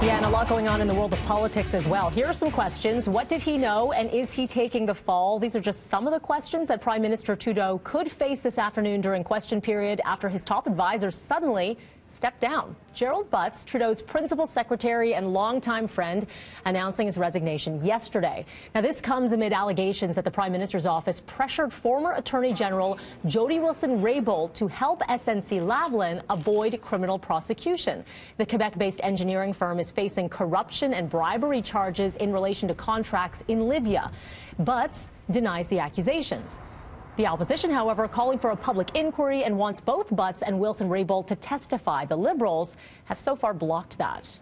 Yeah, and a lot going on in the world of politics as well. Here are some questions. What did he know, and is he taking the fall? These are just some of the questions that Prime Minister Trudeau could face this afternoon during question period after his top advisor suddenly stepped down. Gerald Butts, Trudeau's principal secretary and longtime friend, announcing his resignation yesterday. Now, this comes amid allegations that the Prime Minister's office pressured former Attorney General Jody Wilson-Raybould to help SNC-Lavalin avoid criminal prosecution. The Quebec-based engineering firm is facing corruption and bribery charges in relation to contracts in Libya. Butts denies the accusations. The opposition, however, calling for a public inquiry and wants both Butts and Wilson-Raybould to testify. The Liberals have so far blocked that.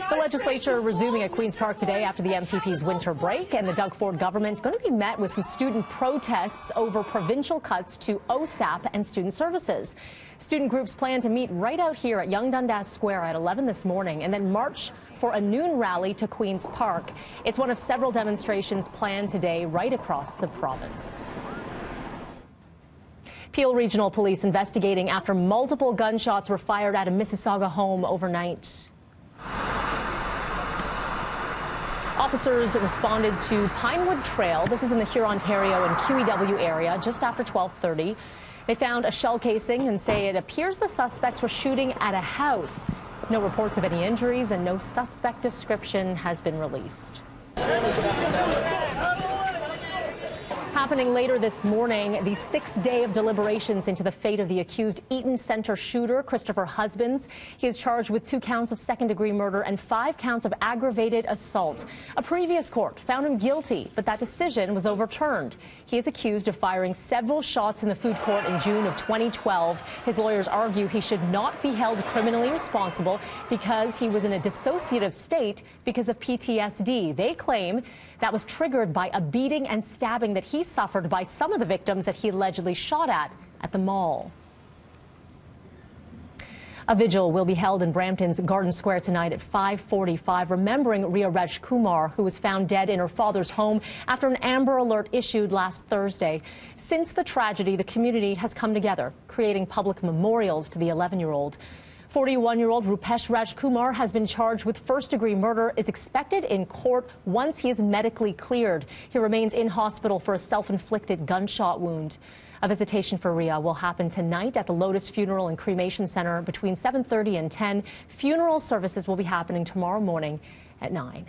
The legislature resuming at Queen's Park today after the MPP's winter break, and the Doug Ford government going to be met with some student protests over provincial cuts to OSAP and student services. Student groups plan to meet right out here at Yonge Dundas Square at 11 this morning and then march for a noon rally to Queen's Park. It's one of several demonstrations planned today right across the province. Peel Regional Police investigating after multiple gunshots were fired at a Mississauga home overnight. Officers responded to Pinewood Trail. This is in the Huron-Ontario and QEW area just after 12:30. They found a shell casing and say it appears the suspects were shooting at a house. No reports of any injuries and no suspect description has been released. Happening later this morning, the sixth day of deliberations into the fate of the accused Eaton Centre shooter, Christopher Husbands. He is charged with 2 counts of second-degree murder and 5 counts of aggravated assault. A previous court found him guilty, but that decision was overturned. He is accused of firing several shots in the food court in June of 2012. His lawyers argue he should not be held criminally responsible because he was in a dissociative state because of PTSD. They claim that was triggered by a beating and stabbing that he suffered by some of the victims that he allegedly shot at the mall. A vigil will be held in Brampton's Garden Square tonight at 5:45, remembering Ria Raj Kumar, who was found dead in her father's home after an Amber Alert issued last Thursday. Since the tragedy, the community has come together, creating public memorials to the 11-year-old. 41-year-old Rupesh Rajkumar has been charged with first-degree murder, is expected in court once he is medically cleared. He remains in hospital for a self-inflicted gunshot wound. A visitation for Ria will happen tonight at the Lotus Funeral and Cremation Center between 7:30 and 10. Funeral services will be happening tomorrow morning at 9.